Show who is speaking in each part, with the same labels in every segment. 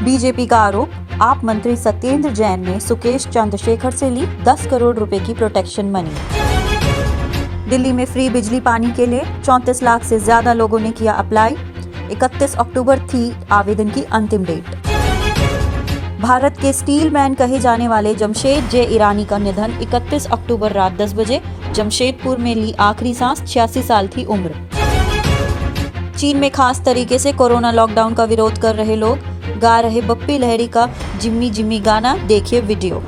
Speaker 1: BJP का आरोप, आप मंत्री सत्येंद्र जैन ने सुकेश चंद्रशेखर से ली 10 करोड़ रुपए की प्रोटेक्शन मनी। दिल्ली में फ्री बिजली पानी के लिए 34 लाख से ज्यादा लोगों ने किया अप्लाई। 31 अक्टूबर थी आवेदन की अंतिम डेट। भारत के स्टील मैन कहे जाने वाले जमशेद जे ईरानी का निधन। 31 अक्टूबर रात 10 बजे जमशेदपुर में ली आखिरी सांस। 86 साल थी उम्र। चीन में खास तरीके से कोरोना लॉकडाउन का विरोध कर रहे लोग गा रहे बप्पी लहरी का जिम्मी जिम्मी गाना, देखिए वीडियो।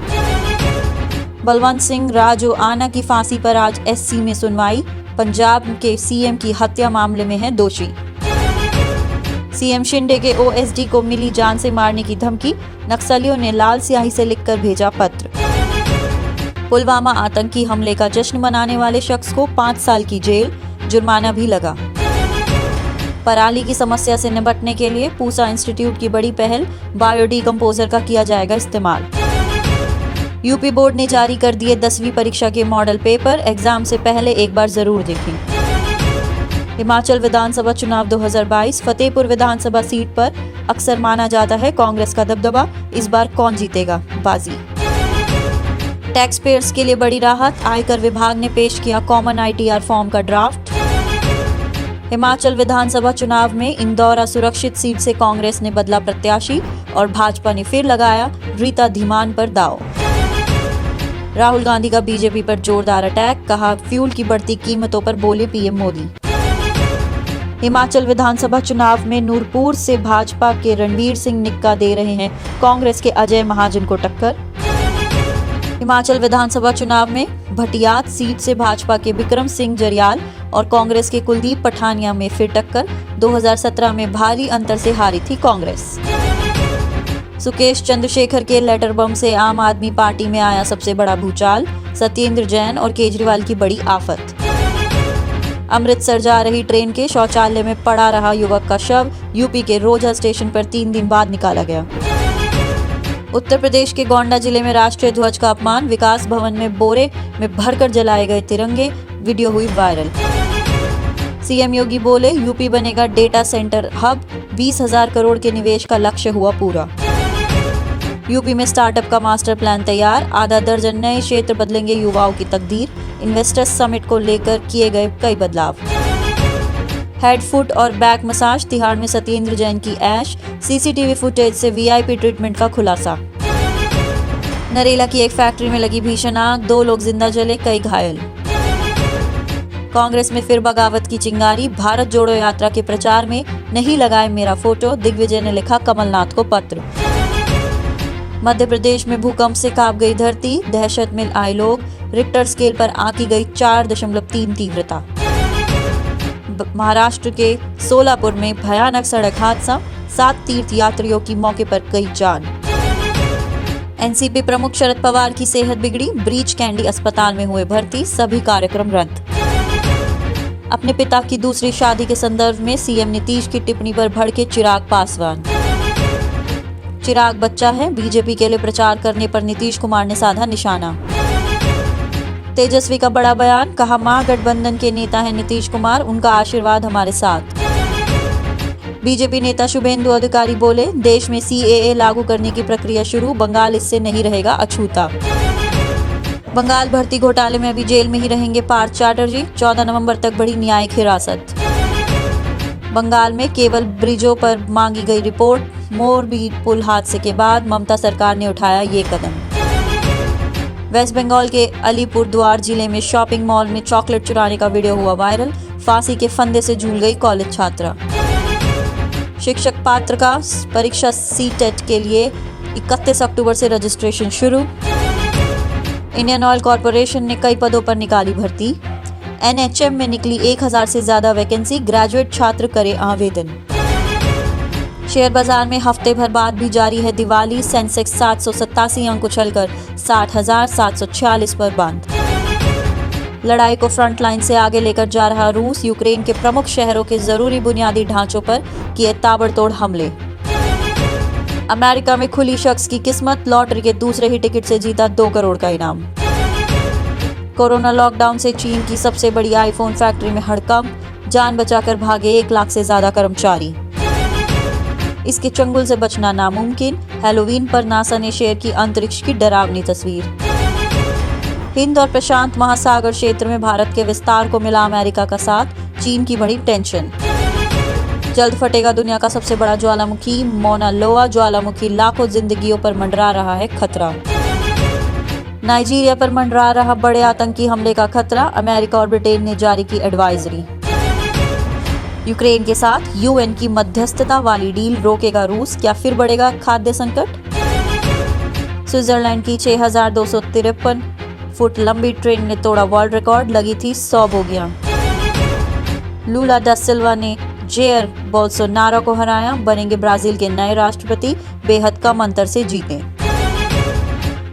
Speaker 1: बलवंत सिंह राजू आना की फांसी पर आज एससी में सुनवाई। पंजाब के सीएम की हत्या मामले में है दोषी। सीएम शिंदे के ओएसडी को मिली जान से मारने की धमकी। नक्सलियों ने लाल स्याही से लिखकर भेजा पत्र। पुलवामा आतंकी हमले का जश्न मनाने वाले शख्स को 5 साल की जेल, जुर्माना भी लगा। पराली की समस्या से निपटने के लिए पूसा इंस्टीट्यूट की बड़ी पहल, बायोडिकम्पोजर का किया जाएगा इस्तेमाल। यूपी बोर्ड ने जारी कर दिए 10वीं परीक्षा के मॉडल पेपर, एग्जाम से पहले एक बार जरूर देखें। हिमाचल विधानसभा चुनाव 2022, फतेहपुर विधानसभा सीट पर अक्सर माना जाता है कांग्रेस का दबदबा, इस बार कौन जीतेगा बाजी। टैक्स पेयर्स के लिए बड़ी राहत, आयकर विभाग ने पेश किया कॉमन आईटीआर फॉर्म का ड्राफ्ट। हिमाचल विधानसभा चुनाव में इंदौरा सुरक्षित सीट से कांग्रेस ने बदला प्रत्याशी और भाजपा ने फिर लगाया रीता धीमान पर दांव। राहुल गांधी का बीजेपी पर जोरदार अटैक, कहा फ्यूल की बढ़ती कीमतों पर बोले पीएम मोदी। हिमाचल विधानसभा चुनाव में नूरपुर से भाजपा के रणवीर सिंह निक्का दे रहे हैं कांग्रेस के अजय महाजन को टक्कर। हिमाचल विधानसभा चुनाव में भटियात सीट से भाजपा के विक्रम सिंह जरियाल और कांग्रेस के कुलदीप पठानिया में फिर टक्कर। 2017 में भारी अंतर से हारी थी कांग्रेस। सुकेश चंद्रशेखर के लेटर बम से आम आदमी पार्टी में आया सबसे बड़ा भूचाल। सत्येंद्र जैन और केजरीवाल की बड़ी आफत। अमृतसर जा रही ट्रेन के शौचालय में पड़ा रहा युवक का शव, यूपी के रोजा स्टेशन पर 3 दिन बाद निकाला गया। उत्तर प्रदेश के गोंडा जिले में राष्ट्रीय ध्वज का अपमान, विकास भवन में बोरे में भरकर जलाए गए तिरंगे, वीडियो हुई वायरल। सीएम योगी बोले यूपी बनेगा डेटा सेंटर हब, 20,000 करोड़ के निवेश का लक्ष्य हुआ पूरा। यूपी में स्टार्टअप का मास्टर प्लान तैयार, आधा दर्जन नए क्षेत्र बदलेंगे युवाओं की तकदीर। इन्वेस्टर्स समिट को लेकर किए गए कई बदलाव। हेड, फुट और बैक मसाज, तिहाड़ में सत्येंद्र जैन की ऐश, सीसीटीवी फुटेज से वीआईपी ट्रीटमेंट का खुलासा। नरेला की एक फैक्ट्री में लगी भीषण आग, 2 लोग जिंदा जले, कई घायल। कांग्रेस में फिर बगावत की चिंगारी, भारत जोड़ो यात्रा के प्रचार में नहीं लगाए मेरा फोटो, दिग्विजय ने लिखा कमलनाथ को पत्र। मध्य प्रदेश में भूकंप से कांप गई धरती, दहशत में आए लोग, रिक्टर स्केल पर आंकी गई 4.3 तीव्रता। महाराष्ट्र के सोलापुर में भयानक सड़क हादसा, 7 तीर्थ यात्रियों की मौके पर गई जान। एनसीपी प्रमुख शरद पवार की सेहत बिगड़ी, ब्रीच कैंडी अस्पताल में हुए भर्ती, सभी कार्यक्रम रद्द। अपने पिता की दूसरी शादी के संदर्भ में सीएम नीतीश की टिप्पणी पर भड़के चिराग पासवान। चिराग बच्चा है, बीजेपी के लिए प्रचार करने पर नीतीश कुमार ने साधा निशाना। तेजस्वी का बड़ा बयान, कहा महागठबंधन के नेता हैं नीतीश कुमार, उनका आशीर्वाद हमारे साथ। बीजेपी नेता शुभेंदु अधिकारी बोले देश में सीएए लागू करने की प्रक्रिया शुरू, बंगाल इससे नहीं रहेगा अछूता। बंगाल भर्ती घोटाले में अभी जेल में ही रहेंगे पार्थ चैटर्जी, 14 नवंबर तक बढ़ी न्यायिक हिरासत। बंगाल में केवल ब्रिजों पर मांगी गई रिपोर्ट, मोरबी पुल हादसे के बाद ममता सरकार ने उठाया ये कदम। वेस्ट बंगाल के अलीपुरद्वार जिले में शॉपिंग मॉल में चॉकलेट चुराने का वीडियो हुआ वायरल, फांसी के फंदे से झूल गई कॉलेज छात्रा। शिक्षक पात्र का परीक्षा सीटेट के लिए 31 अक्टूबर से रजिस्ट्रेशन शुरू। इंडियन ऑयल कॉरपोरेशन ने कई पदों पर निकाली भर्ती। एनएचएम में निकली 1000 से ज्यादा वैकेंसी, ग्रेजुएट छात्र करे आवेदन। शेयर बाजार में हफ्ते भर बाद भी जारी है दिवाली, सेंसेक्स 787 अंक उछलकर 60,746 पर बंद। लड़ाई को फ्रंट लाइन से आगे लेकर जा रहा रूस, यूक्रेन के प्रमुख शहरों के जरूरी बुनियादी ढांचों पर किए ताबड़तोड़ हमले। अमेरिका में खुली शख्स की किस्मत, लॉटरी के दूसरे ही टिकट से जीता 2 करोड़ का इनाम। कोरोना लॉकडाउन से चीन की सबसे बड़ी आईफोन फैक्ट्री में हड़कंप, जान बचाकर भागे 1 लाख से ज्यादा कर्मचारी। इसके चंगुल से बचना नामुमकिन। हैलोवीन पर नासा ने शेयर की अंतरिक्ष की डरावनी तस्वीर। हिंद और प्रशांत महासागर क्षेत्र में भारत के विस्तार को मिला अमेरिका का साथ, चीन की बढ़ी टेंशन। जल्द फटेगा दुनिया का सबसे बड़ा ज्वालामुखी, मौना लोआ ज्वालामुखी लाखों जिंदगियों पर मंडरा रहा है खतरा। नाइजीरिया पर मंडरा रहा बड़े आतंकी हमले का खतरा, अमेरिका और ब्रिटेन ने जारी की एडवाइजरी। यूक्रेन के साथ यूएन की मध्यस्थता वाली डील रोकेगा रूस, क्या फिर बढ़ेगा खाद्य संकट? स्विट्जरलैंड की 6,253 फुट लंबी ट्रेन ने तोड़ा वर्ल्ड रिकॉर्ड, लगी थी 100 बोगियां। लूला दा सिल्वा ने जेयर बोल्सोनारो को हराया, बनेंगे ब्राजील के नए राष्ट्रपति, बेहद कम अंतर से जीते।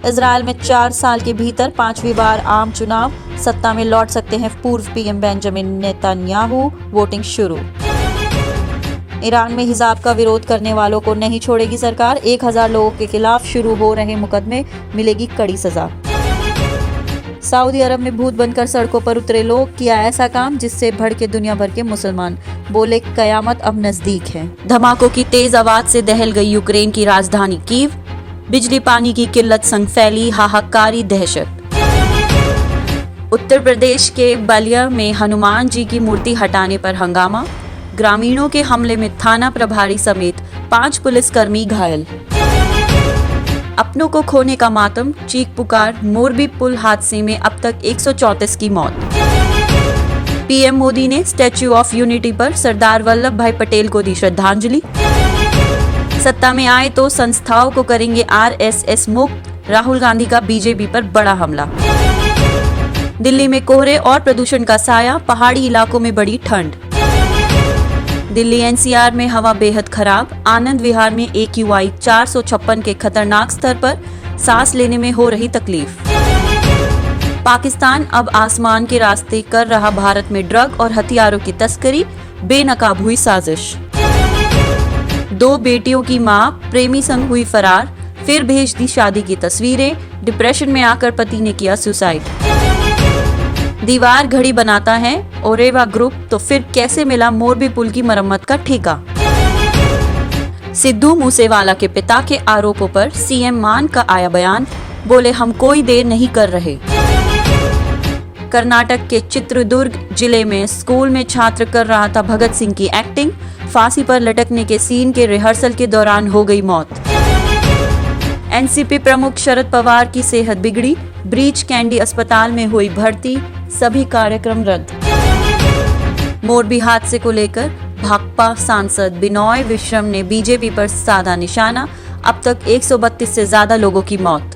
Speaker 1: इजराइल में 4 साल के भीतर 5वीं बार आम चुनाव, सत्ता में लौट सकते हैं पूर्व पीएम बेंजामिन नेतन्याहू, वोटिंग शुरू। ईरान में हिजाब का विरोध करने वालों को नहीं छोड़ेगी सरकार, 1000 लोगों के खिलाफ शुरू हो रहे मुकदमे, मिलेगी कड़ी सजा। सऊदी अरब में भूत बनकर सड़कों पर उतरे लोग, किया ऐसा काम जिससे भड़के दुनिया भर के मुसलमान, बोले कयामत अब नजदीक है। धमाकों की तेज आवाज से दहल गई यूक्रेन की राजधानी कीव, बिजली पानी की किल्लत संग फैली हाहाकारी दहशत। उत्तर प्रदेश के बलिया में हनुमान जी की मूर्ति हटाने पर हंगामा, ग्रामीणों के हमले में थाना प्रभारी समेत 5 पुलिसकर्मी घायल। अपनों को खोने का मातम, चीख पुकार, मोरबी पुल हादसे में अब तक 134 की मौत। पीएम मोदी ने स्टैच्यू ऑफ यूनिटी पर सरदार वल्लभ भाई पटेल को दी श्रद्धांजलि। सत्ता में आए तो संस्थाओं को करेंगे आरएसएस मुक्त, राहुल गांधी का बीजेपी पर बड़ा हमला। दिल्ली में कोहरे और प्रदूषण का साया, पहाड़ी इलाकों में बढ़ी ठंड। दिल्ली एनसीआर में हवा बेहद खराब, आनंद विहार में AQI 456 के खतरनाक स्तर पर, सांस लेने में हो रही तकलीफ। पाकिस्तान अब आसमान के रास्ते कर रहा भारत में ड्रग और हथियारों की तस्करी, बेनकाब हुई साजिश। 2 बेटियों की मां प्रेमी संग हुई फरार, फिर भेज दी शादी की तस्वीरें, डिप्रेशन में आकर पति ने किया सुसाइड। दीवार घड़ी बनाता है ओरेवा ग्रुप, तो फिर कैसे मिला मोरबी पुल की मरम्मत का ठेका? सिद्धू मूसेवाला के पिता के आरोपों पर सीएम मान का आया बयान, बोले हम कोई देर नहीं कर रहे। कर्नाटक के चित्रदुर्ग जिले में स्कूल में छात्र कर रहा था भगत सिंह की एक्टिंग, फांसी पर लटकने के सीन के रिहर्सल के दौरान हो गई मौत। एनसीपी प्रमुख शरद पवार की सेहत बिगड़ी, ब्रीच कैंडी अस्पताल में हुई भर्ती, सभी कार्यक्रम रद्द। मोरबी हादसे को लेकर भाकपा सांसद बिनॉय विश्वम ने बीजेपी पर साधा निशाना, अब तक 132 से ज्यादा लोगों की मौत।